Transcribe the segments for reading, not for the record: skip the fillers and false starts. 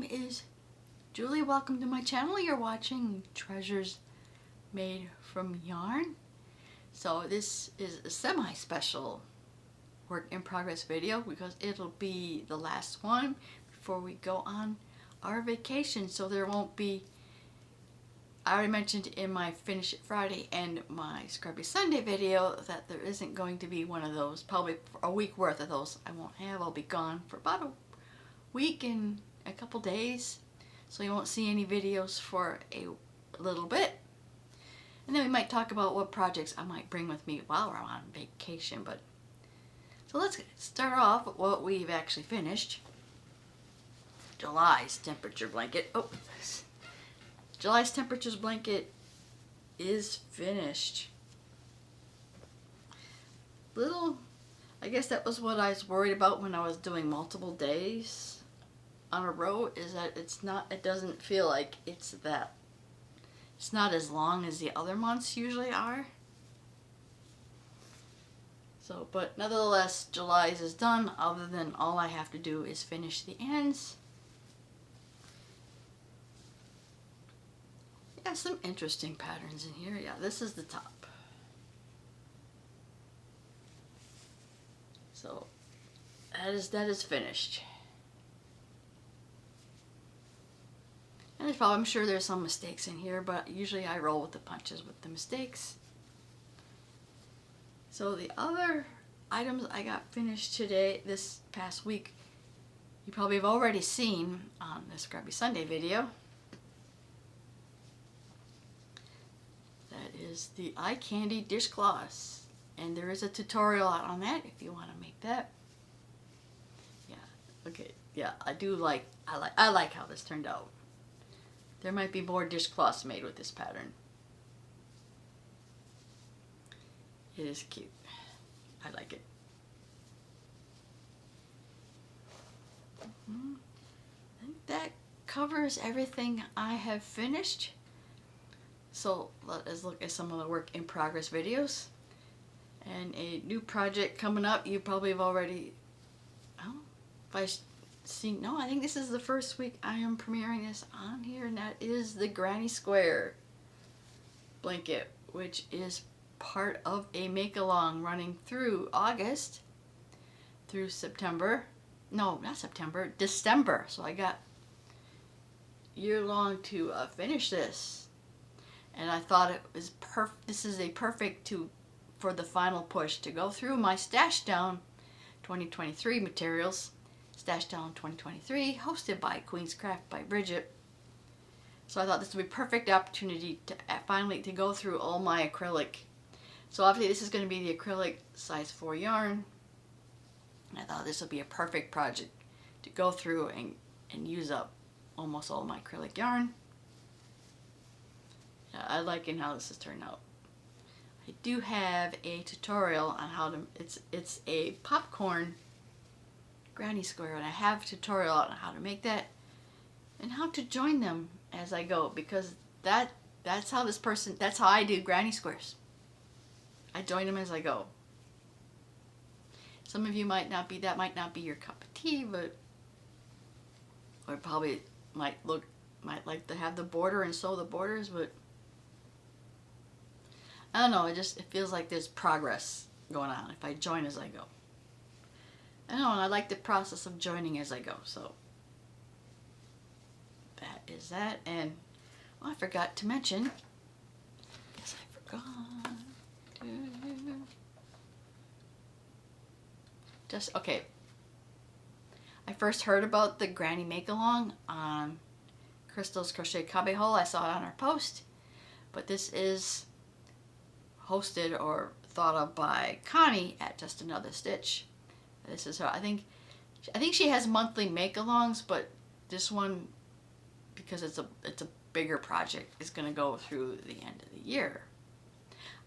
name is Julie. Welcome to my channel. You're watching Treasures Made from Yarn. So this is a semi-special work in progress video because it'll be the last one before we go on our vacation. So there won't be, I already mentioned in my Finish It Friday and my Scrubby Sunday video that there isn't going to be one of those, probably a week worth of those I won't have. I'll be gone for about a week and a couple days, so you won't see any videos for a little bit. And then we might talk about what projects I might bring with me while we're on vacation. But so let's start off with what we've actually finished. July's temperature blanket. Oh, July's temperatures blanket is finished. I guess that was what I was worried about when I was doing multiple days on a row, is that it doesn't feel like it's not as long as the other months usually are. So, but nevertheless, July's is done, other than all I have to do is finish the ends. Yeah, some interesting patterns in here. Yeah, this is the top. So that is finished. And I'm sure there's some mistakes in here, but usually I roll with the punches with the mistakes. So the other items I got finished this past week, you probably have already seen on the Scrubby Sunday video. That is the Candy Dishcloth, and there is a tutorial out on that if you want to make that. Yeah, okay, yeah, I like how this turned out. There might be more dishcloths made with this pattern. It is cute. I like it. I think that covers everything I have finished. So let us look at some of the work in progress videos. And a new project coming up. You probably have already, I think this is the first week I am premiering this on here, and that is the Granny Square blanket, which is part of a make-along running through August through September. No, not September, December. So I got year-long to finish this, and I thought it was perfect. This is a perfect for the final push to go through my Stash Down 2023 materials. Stash Down 2023, hosted by Queen's Craft by Bridget. So I thought this would be a perfect opportunity to finally to go through all my acrylic. So obviously this is going to be the acrylic size 4 yarn. I thought this would be a perfect project to go through and use up almost all my acrylic yarn. Yeah, I like how this has turned out. I do have a tutorial on how to, it's a popcorn Granny Square, and I have a tutorial on how to make that and how to join them as I go, because that's how I do Granny Squares. I join them as I go. Some of you might not be your cup of tea, but or probably might like to have the border and sew the borders, but I don't know, it feels like there's progress going on if I join as I go. I know, and I like the process of joining as I go, so that is that. And I forgot to mention, okay, I first heard about the Granny Make-Along on Crystal's Crochet Cubbyhole. I saw it on her post, but this is hosted or thought of by Connie at Just Another Stitch. This is her. I think she has monthly make-alongs, but this one, because it's a bigger project, is going to go through the end of the year.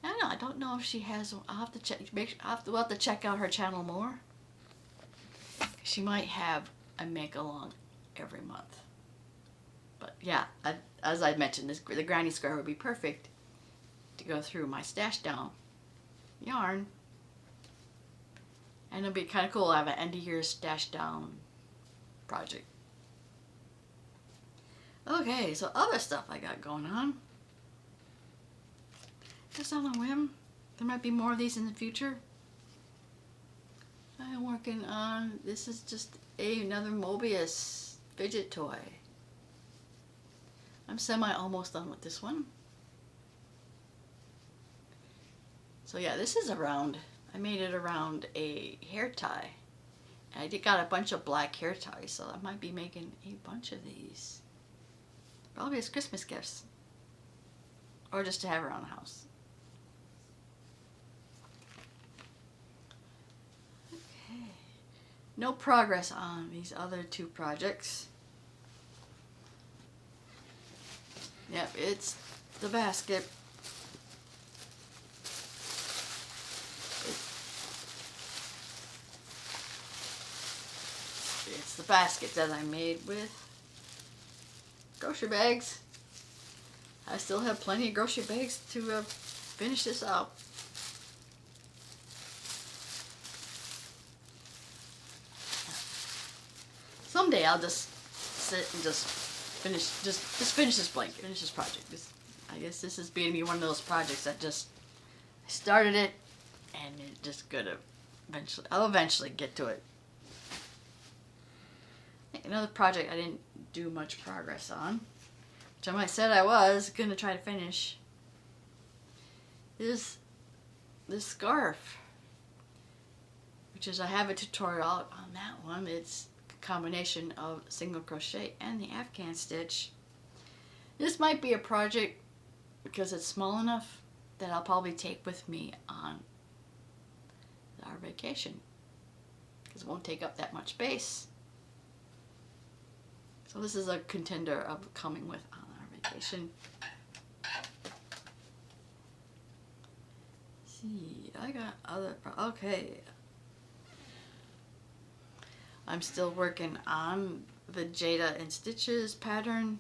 I don't know. I don't know if she has. I'll have to check. We'll have to check out her channel more. She might have a make-along every month. But yeah, as I mentioned, the Granny Square would be perfect to go through my Stash Down yarn. And it'll be kind of cool. I have an end of year Stash Down project. Okay, so other stuff I got going on. Just on a whim. There might be more of these in the future. I'm working on, this is just another Mobius fidget toy. I'm almost done with this one. So yeah, this is around, I made it around a hair tie. And I got a bunch of black hair ties, so I might be making a bunch of these. Probably as Christmas gifts. Or just to have around the house. Okay. No progress on these other two projects. Yep, it's the basket. It's the basket that I made with grocery bags. I still have plenty of grocery bags to finish this out. Someday I'll just sit and just finish this blanket, finish this project. I guess this is being one of those projects that just I started it and it just gonna I'll eventually get to it. Another project I didn't do much progress on, which I said I was going to try to finish, is this scarf, which is I have a tutorial on that one. It's a combination of single crochet and the Afghan stitch. This might be a project because it's small enough that I'll probably take with me on our vacation because it won't take up that much space. So this is a contender of coming with on our vacation. Let's see, I got other, okay. I'm still working on the Jada and Stitches pattern,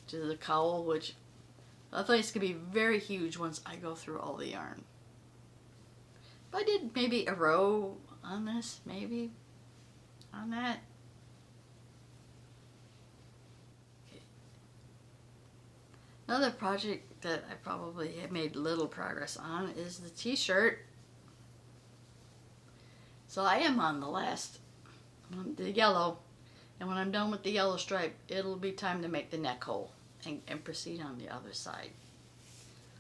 which is a cowl, which I think it's going to be very huge once I go through all the yarn. But I did maybe a row on this, maybe on that. Another project that I probably have made little progress on is the t-shirt. So I am on the last, the yellow, and when I'm done with the yellow stripe, it'll be time to make the neck hole and proceed on the other side.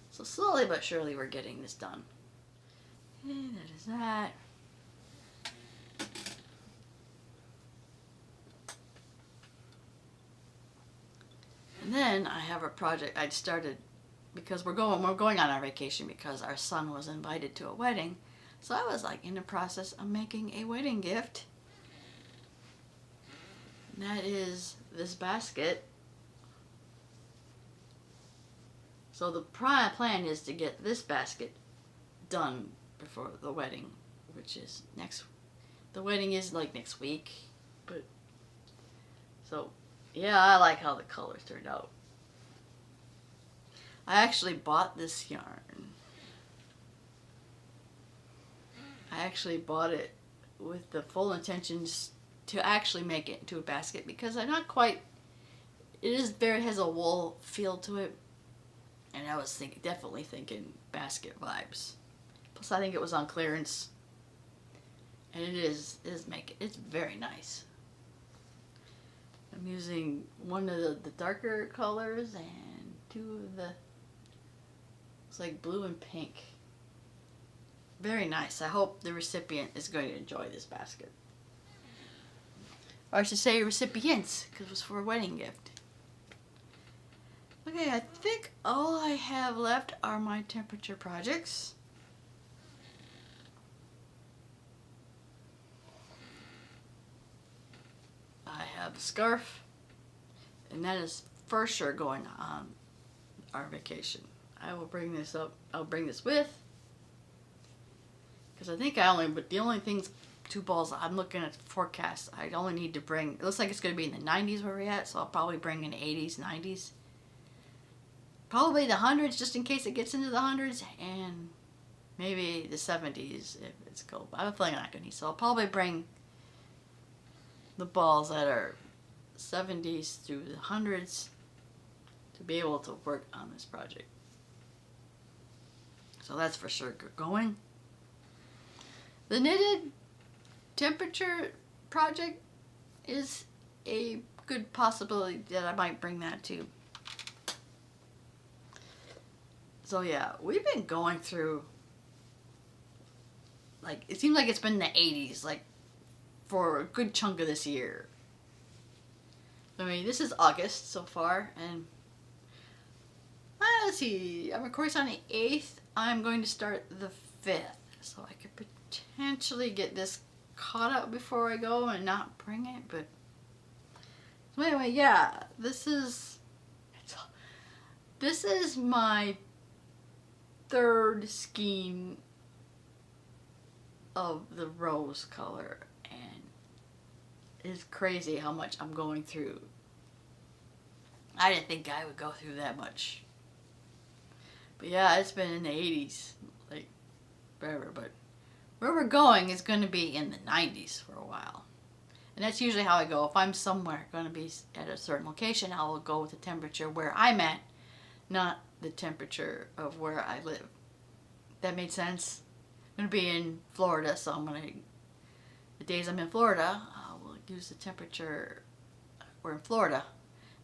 So slowly but surely we're getting this done. And that is that. And then I have a project I'd started because we're going on our vacation because our son was invited to a wedding. So I was like in the process of making a wedding gift. And that is this basket. So the plan is to get this basket done before the wedding, which is the wedding is like next week. But so yeah, I like how the colors turned out. I actually bought this yarn. I actually bought it with the full intentions to actually make it into a basket because I'm not quite, it has a wool feel to it. And I was definitely thinking basket vibes. Plus I think it was on clearance. And it's very nice. I'm using one of the darker colors and two of the, it's like blue and pink. Very nice. I hope the recipient is going to enjoy this basket. Or I should say recipients, because it was for a wedding gift. Okay, I think all I have left are my temperature projects. I have the scarf, and that is for sure going on our vacation. I will bring this up. I'll bring this with, because I think but the only things, 2 balls, I'm looking at the forecast, I only need to bring, it looks like it's going to be in the 90s where we're at, so I'll probably bring in 80s, 90s. Probably the 100s, just in case it gets into the 100s, and maybe the 70s if it's cold. But I have a feeling I'm not going to need, so I'll probably bring the balls that are 70s through the hundreds to be able to work on this project. So that's for sure going. The knitted temperature project is a good possibility that I might bring that too. So yeah, we've been going through, like, it seems like it's been the 80s, like, for a good chunk of this year. I mean, this is August so far, and let's see, I'm recording on the 8th. I'm going to start the 5th, so I could potentially get this caught up before I go and not bring it, but so anyway, yeah, this is my third skein of the rose color, and it's crazy how much I'm going through. I didn't think I would go through that much, but yeah, it's been in the 80s, like, forever, but where we're going is going to be in the 90s for a while. And that's usually how I go. If I'm somewhere going to be at a certain location, I will go with the temperature where I'm at, not the temperature of where I live. That made sense? I'm going to be in Florida, so the days I'm in Florida, I will use the temperature. We're in Florida.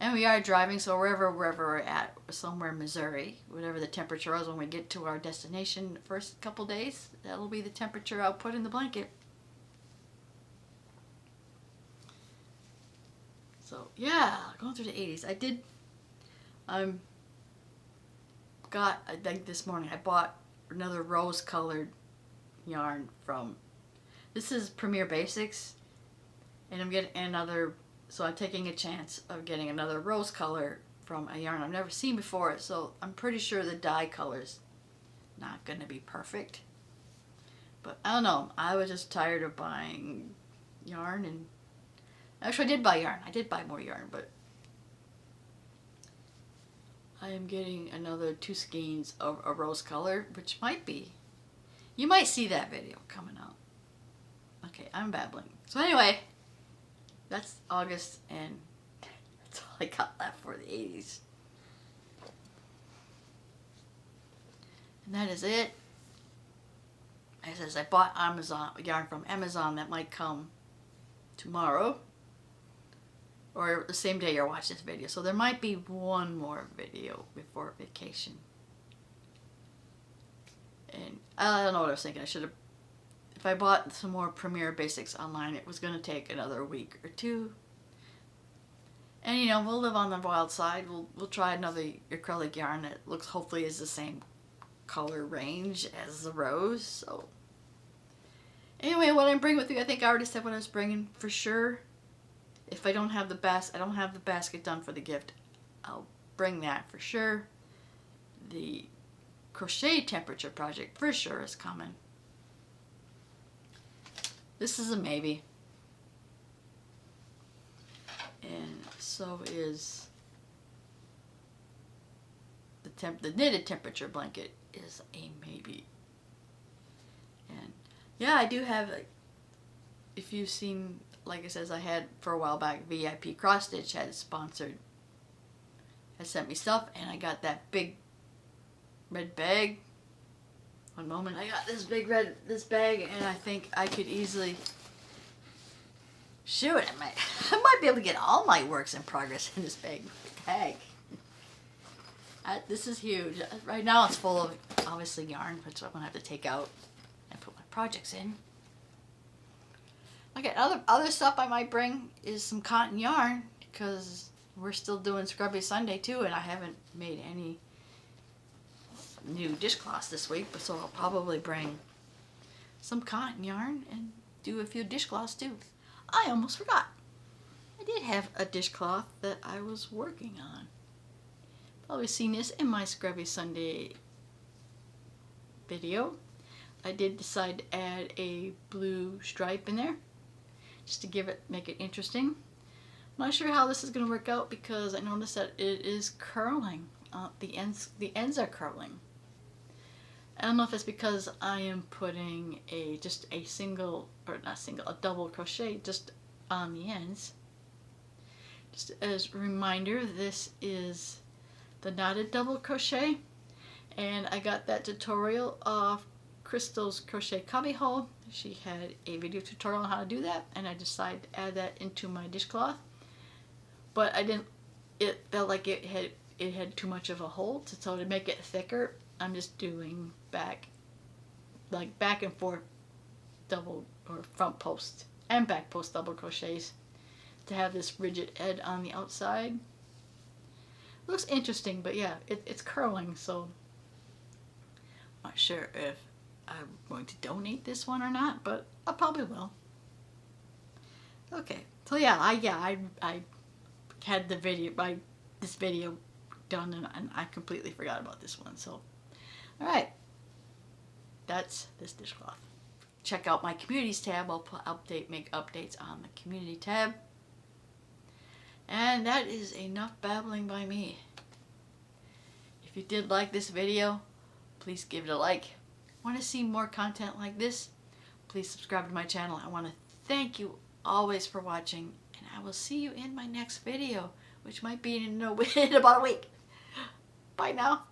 And we are driving, so wherever we're at, somewhere in Missouri, whatever the temperature is when we get to our destination the first couple days, that'll be the temperature I'll put in the blanket. So yeah, going through the 80s. I think this morning I bought another rose colored yarn from, this is Premier Basics, and I'm getting another, so I'm taking a chance of getting another rose color from a yarn I've never seen before, so I'm pretty sure the dye color's not going to be perfect. But I don't know, I was just tired of buying yarn, and actually I did buy yarn. I did buy more yarn, but I am getting another 2 skeins of a rose color, which might be, you might see that video coming out. Okay, I'm babbling. So anyway, that's August, and that's all I got left for the 80s. And that is it. As I said, I bought yarn from Amazon that might come tomorrow, or the same day you're watching this video. So there might be one more video before vacation. And I don't know what I was thinking. I should have, if I bought some more Premier Basics online, it was going to take another week or 2. And you know, we'll live on the wild side. We'll try another acrylic yarn that looks, hopefully is the same color range as the rose. So anyway, what I'm bringing with me, I think I already said what I was bringing for sure. If I don't have the basket done for the gift, I'll bring that for sure. The crochet temperature project for sure is coming. This is a maybe. And so is the knitted temperature blanket is a maybe. And yeah, I do have, if you've seen, like it says, I had for a while back, VIP Cross Stitch had sent me stuff, and I got that big red bag. One moment, I got this bag, and I think I could easily, shoot, I might be able to get all my works in progress in this bag. This is huge. Right now it's full of, obviously, yarn, which I'm going to have to take out and put my projects in. Okay, other stuff I might bring is some cotton yarn, because we're still doing Scrubby Sunday too, and I haven't made any new dishcloths this week, but so I'll probably bring some cotton yarn and do a few dishcloths too. I almost forgot. I did have a dishcloth that I was working on. Probably seen this in my Scrubby Sunday video. I did decide to add a blue stripe in there, just to make it interesting. I'm not sure how this is going to work out, because I noticed that it is curling. The ends are curling. I don't know if it's because I am putting a double crochet just on the ends. Just as a reminder, this is the knotted double crochet, and I got that tutorial off Crystal's Crochet Cubbyhole. She had a video tutorial on how to do that, and I decided to add that into my dishcloth. But I didn't, it felt like it had too much of a hole, so to make it thicker, I'm just doing back and forth double or front post and back post double crochets to have this rigid edge on the outside. Looks interesting, but yeah, it's curling, so I'm not sure if I'm going to donate this one or not, but I probably will. Okay, so yeah, I had this video done, and I completely forgot about this one. So, all right, that's this dishcloth. Check out my communities tab. I'll make updates on the community tab. And that is enough babbling by me. If you did like this video, please give it a like. Want to see more content like this? Please subscribe to my channel. I want to thank you always for watching, and I will see you in my next video, which might be in about a week. Bye now.